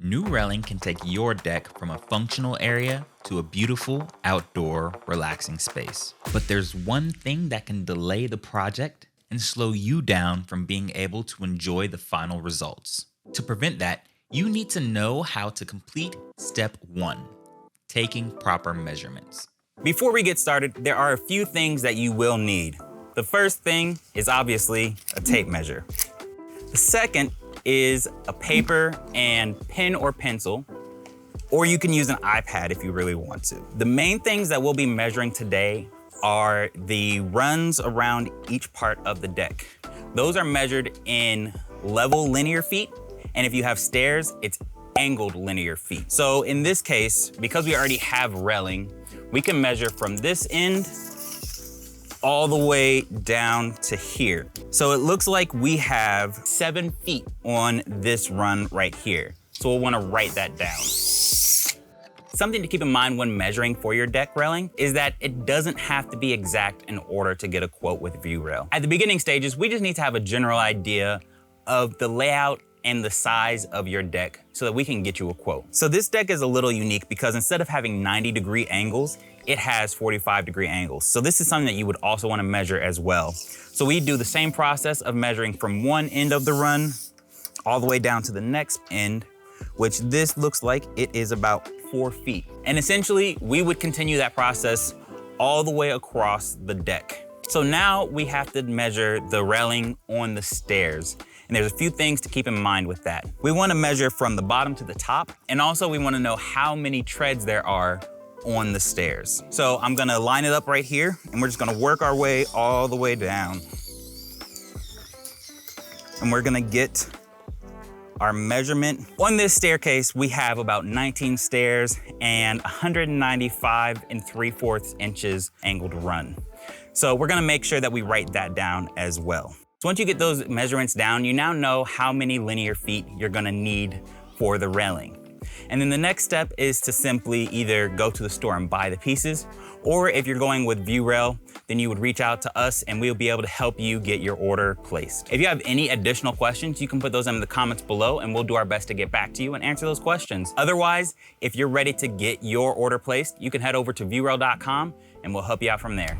New railing can take your deck from a functional area to a beautiful, outdoor, relaxing space. But there's one thing that can delay the project and slow you down from being able to enjoy the final results. To prevent that, you need to know how to complete step 1, taking proper measurements. Before we get started, there are a few things that you will need. The first thing is obviously a tape measure. The second is a paper and pen or pencil, or you can use an iPad if you really want to. The main things that we'll be measuring today are the runs around each part of the deck. Those are measured in level linear feet, and if you have stairs, it's angled linear feet. So in this case, because we already have railing, we can measure from this end all the way down to here. So it looks like we have 7 feet on this run right here. So we'll wanna write that down. Something to keep in mind when measuring for your deck railing is that it doesn't have to be exact in order to get a quote with ViewRail. At the beginning stages, we just need to have a general idea of the layout and the size of your deck so that we can get you a quote. So this deck is a little unique because instead of having 90-degree angles, it has 45-degree angles. So this is something that you would also want to measure as well. So we do the same process of measuring from one end of the run all the way down to the next end, which this looks like it is about 4 feet. And essentially, we would continue that process all the way across the deck. So now we have to measure the railing on the stairs. And there's a few things to keep in mind with that. We want to measure from the bottom to the top, and also we want to know how many treads there are on the stairs. So I'm gonna line it up right here, and we're just gonna work our way all the way down. And we're gonna get our measurement. On this staircase, we have about 19 stairs and 195 3/4 inches angled run. So we're gonna make sure that we write that down as well. So once you get those measurements down, you now know how many linear feet you're gonna need for the railing. And then the next step is to simply either go to the store and buy the pieces, or if you're going with ViewRail, then you would reach out to us and we'll be able to help you get your order placed. If you have any additional questions, you can put those in the comments below and we'll do our best to get back to you and answer those questions. Otherwise, if you're ready to get your order placed, you can head over to viewrail.com and we'll help you out from there.